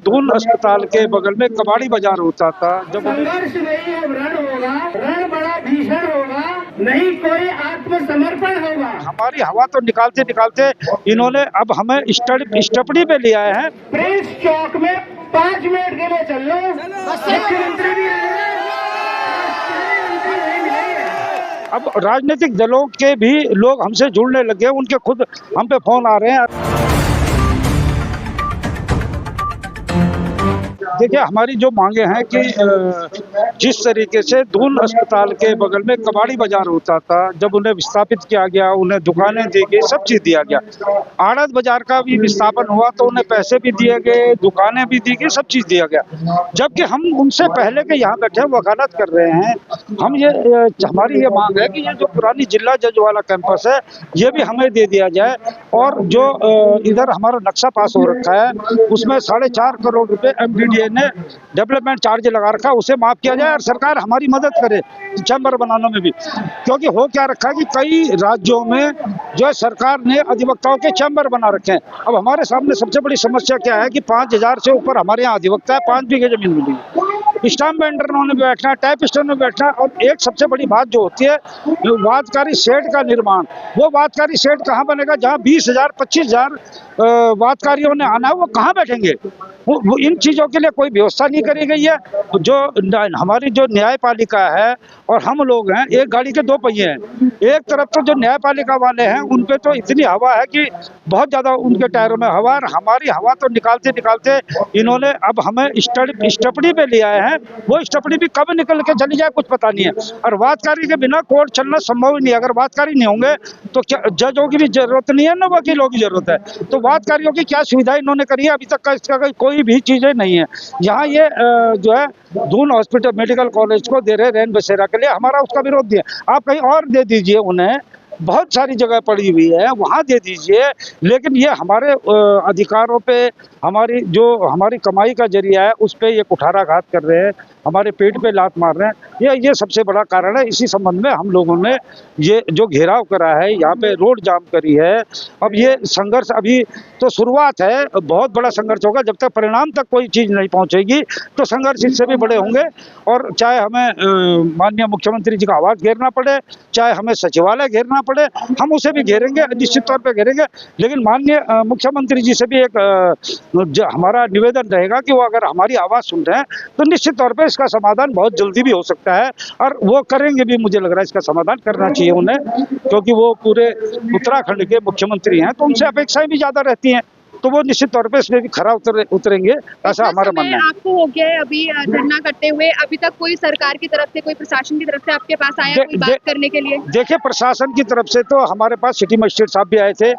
दून अस्पताल के बगल में कबाड़ी बाजार होता था। जब संघर्ष नहीं अब रण होगा, रण बड़ा भीषण होगा, नहीं कोई आत्मसमर्पण होगा। हमारी हवा तो निकालते निकालते इन्होंने अब हमें स्टपनी पे ले आए हैं। प्रिंस चौक में 5 मिनट के लिए चल लो, मुख्यमंत्री भी आएंगे, मुख्यमंत्री नहीं मिलेंगे। अब राजनीतिक दलों के भी लोग हमसे जुड़ने लगे, उनके खुद हम पे फोन आ रहे हैं। देखिए, हमारी जो मांगे हैं कि जिस तरीके से दून अस्पताल के बगल में कबाड़ी बाजार होता था, जब उन्हें विस्थापित किया गया, उन्हें दुकानें दी गई, सब चीज दिया गया। आड़त बाजार का भी विस्थापन हुआ तो उन्हें पैसे भी दिए गए, दुकानें भी दी गई, सब चीज दिया गया। जबकि हम उनसे पहले के यहाँ बैठे वकालत कर रहे हैं। हम हमारी ये मांग है कि ये जो पुरानी जिला जज वाला कैंपस है, ये भी हमें दे दिया जाए। और जो इधर हमारा नक्शा पास हो रखा है, उसमें 4.5 करोड़ रुपए MDDA ने डेवलपमेंट चार्ज लगा रखा, उसे माफ किया जाए और सरकार हमारी मदद करे चैम्बर बनाने में भी। क्योंकि हो क्या रखा है कि कई राज्यों में जो है सरकार ने अधिवक्ताओं के चैम्बर बना रखे हैं। अब हमारे सामने सबसे बड़ी समस्या क्या है कि 5,000 से ऊपर हमारे यहाँ अधिवक्ता है, 5 बीघे जमीन मिली है। स्टाम्प वेंडरों ने बैठना, टाइपिस्टों ने बैठना, और एक सबसे बड़ी बात जो होती है वादकारी शेड का निर्माण। वो वादकारी शेड कहाँ बनेगा? जहाँ 20,000 25,000 वादकारियों ने आना है, वो कहाँ बैठेंगे? वो इन चीजों के लिए कोई व्यवस्था नहीं करी गई है। जो हमारी जो न्यायपालिका है और हम लोग हैं, एक गाड़ी के 2 पहिए हैं। एक तरफ तो जो न्यायपालिका वाले हैं उन पे तो इतनी हवा है कि बहुत ज्यादा उनके टायरों में हवा, और हमारी हवा तो निकालते निकालते इन्होंने अब हमें स्टपनी पे ले आए हैं। वो स्टपनी भी कब निकल के चली जाए कुछ पता नहीं है। और वादकारी के बिना कोर्ट चलना संभव ही नहीं है। अगर वादकारी नहीं होंगे तो जजों की भी जरूरत नहीं है, न वकीलों की जरूरत है। तो वादकारियों की क्या सुविधा इन्होंने करी है? अभी तक का इसका कोई भी चीजें नहीं है। यहाँ ये जो है दून हॉस्पिटल मेडिकल कॉलेज को दे रहे रैन बसेरा के लिए, हमारा उसका विरोध नहीं है। आप कहीं और दे दीजिए, उन्हें बहुत सारी जगह पड़ी हुई है, वहाँ दे दीजिए। लेकिन ये हमारे अधिकारों पे, हमारी कमाई का जरिया है, उस पे ये कुठाराघात कर रहे हैं, हमारे पेट पे लात मार रहे हैं। ये सबसे बड़ा कारण है। इसी संबंध में हम लोगों ने ये जो घेराव करा है, यहाँ पे रोड जाम करी है। अब ये संघर्ष अभी तो शुरुआत है, बहुत बड़ा संघर्ष होगा। जब तक परिणाम तक कोई चीज नहीं पहुंचेगी तो संघर्ष इससे भी बड़े होंगे। और चाहे हमें माननीय मुख्यमंत्री जी का आवास घेरना पड़े, चाहे हमें सचिवालय घेरना पड़े, हम उसे भी घेरेंगे, निश्चित तौर पे घेरेंगे। लेकिन माननीय मुख्यमंत्री जी से भी एक हमारा निवेदन रहेगा कि वो अगर हमारी आवाज सुन रहे हैं तो निश्चित तौर पे इसका समाधान बहुत जल्दी भी हो सकता है, और वो करेंगे भी। मुझे लग रहा है इसका समाधान करना चाहिए उन्हें, क्योंकि वो पूरे उत्तराखंड के मुख्यमंत्री हैं, तो उनसे अपेक्षाएं भी ज्यादा रहती हैं। तो वो निश्चित तौर पे इसमें भी खरा उतरेंगे, ऐसा हमारा मानना है। आपको हो गया है अभी धरना करते हुए, अभी तक कोई सरकार की तरफ से, कोई प्रशासन की तरफ से आपके पास आया कोई बात करने के लिए? देखिए, प्रशासन की तरफ से तो हमारे पास सिटी मजिस्ट्रेट साहब भी आए थे।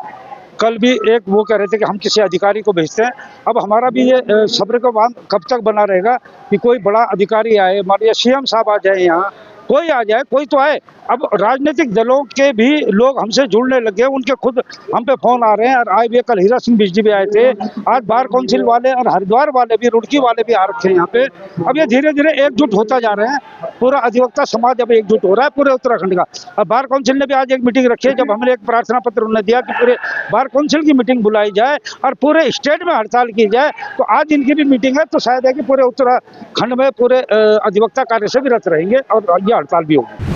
कल भी एक वो कह रहे थे कि हम किसी अधिकारी को भेजते हैं। अब हमारा भी ये सब्र का बांध कब तक बना रहेगा कि कोई बड़ा अधिकारी आए, मानिए CM साहब आ जाए, यहाँ कोई आ जाए, कोई तो आए। अब राजनीतिक दलों के भी लोग हमसे जुड़ने लगे, उनके खुद हम पे फोन आ रहे हैं। और आए भी, कल हीरा सिंह बिजली भी आए थे, आज बार काउंसिल वाले और हरिद्वार वाले भी, रुड़की वाले भी आ रखे हैं यहाँ पे। अब ये धीरे धीरे एकजुट होता जा रहे हैं। पूरा अधिवक्ता समाज अब एकजुट हो रहा है पूरे उत्तराखंड का। अब बार काउंसिल ने भी आज एक मीटिंग रखी है, जब हमने एक प्रार्थना पत्र उन्हें दिया कि पूरे बार काउंसिल की मीटिंग बुलाई जाए और पूरे स्टेट में हड़ताल की जाए। तो आज इनकी भी मीटिंग है, तो शायद है कि पूरे उत्तराखंड में पूरे अधिवक्ता कार्य से विरत रहेंगे और ये हड़ताल भी होगी।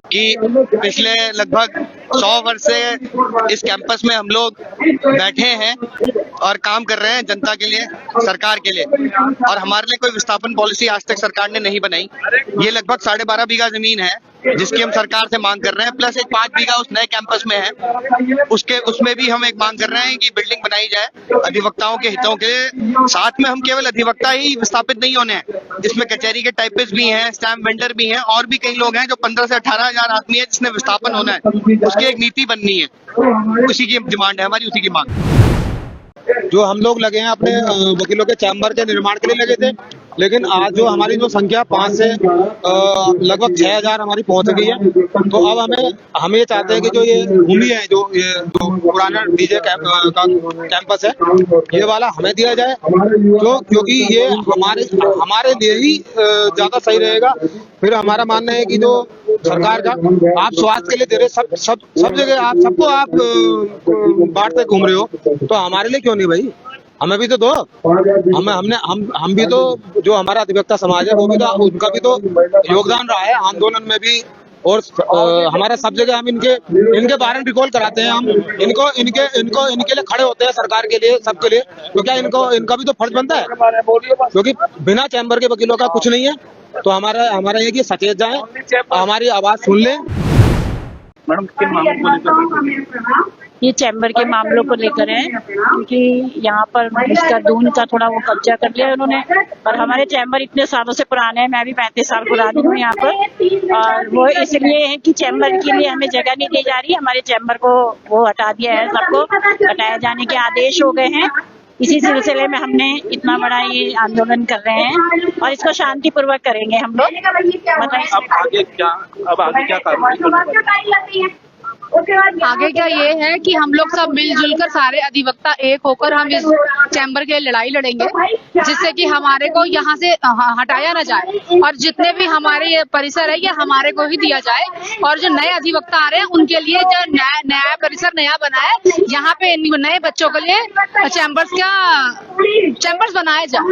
कि पिछले लगभग 100 वर्ष से इस कैंपस में हम लोग बैठे हैं और काम कर रहे हैं जनता के लिए, सरकार के लिए। और हमारे लिए कोई विस्थापन पॉलिसी आज तक सरकार ने नहीं बनाई। ये लगभग 12.5 बीघा जमीन है जिसकी हम सरकार से मांग कर रहे हैं, प्लस एक 5 बीघा उस नए कैंपस में है, उसमें भी हम एक मांग कर रहे हैं कि बिल्डिंग बनाई जाए अधिवक्ताओं के हितों के लिए। साथ में हम केवल अधिवक्ता ही विस्थापित नहीं होने हैं, इसमें कचहरी के टाइपिस्ट भी हैं, स्टैम्प वेंडर भी हैं, और भी कई लोग हैं जो 15 से 18,000 आदमी है जिसने विस्थापन होना है। उसकी एक नीति बननी है, उसी की डिमांड है हमारी, उसी की मांग। जो हम लोग लगे हैं अपने वकीलों के चैम्बर के निर्माण के लिए लगे थे, लेकिन आज जो हमारी जो संख्या 5 से लगभग 6,000 हमारी पहुंच गई है। तो अब हम ये चाहते हैं कि जो ये भूमि है, जो पुराना डीजे कैंपस है, ये वाला हमें दिया जाए, क्योंकि ये हमारे लिए ही ज्यादा सही रहेगा। फिर हमारा मानना है कि जो सरकार का आप स्वास्थ्य के लिए दे रहे, सब जगह आप सबको आप बांटते घूम रहे हो, तो हमारे लिए क्यों नहीं भाई? हमें भी तो दो। हम भी तो, जो हमारा अधिवक्ता समाज है वो भी तो, उनका भी तो योगदान रहा है आंदोलन में भी। और हमारा सब जगह हम इनके बारे में रिकॉल कराते हैं, हम इनके लिए खड़े होते हैं, सरकार के लिए, सबके लिए। तो क्या इनका भी तो फर्ज बनता है, क्योंकि बिना चैम्बर के वकीलों का कुछ नहीं है। तो हमारा ये कि सचेत जाए, हमारी आवाज सुन लें। मैडम, किन मामलों को लेकर? ये चैम्बर के मामलों को लेकर है, क्योंकि यहाँ पर इसका दून का थोड़ा वो कब्जा कर लिया उन्होंने। और हमारे चैम्बर इतने सालों से पुराने हैं, मैं भी 35 साल पुरानी हूँ यहाँ पर। और वो इसलिए है कि चैम्बर के लिए हमें जगह नहीं दी जा रही, हमारे चैम्बर को वो हटा दिया है, सबको हटाए जाने के आदेश हो गए हैं। इसी सिलसिले में हमने इतना बड़ा ये आंदोलन कर रहे हैं और इसको शांतिपूर्वक करेंगे हम लोग। अब आगे क्या कार्रवाई? आगे क्या ये है कि हम लोग सब मिलजुल कर सारे अधिवक्ता एक होकर हम इस चैम्बर के लड़ाई लड़ेंगे, जिससे कि हमारे को यहाँ से हटाया ना जाए और जितने भी हमारे ये परिसर है ये हमारे को ही दिया जाए। और जो नए अधिवक्ता आ रहे हैं उनके लिए जो नया परिसर नया बना है, यहाँ पे नए बच्चों के लिए चैम्बर्स बनाए जाए।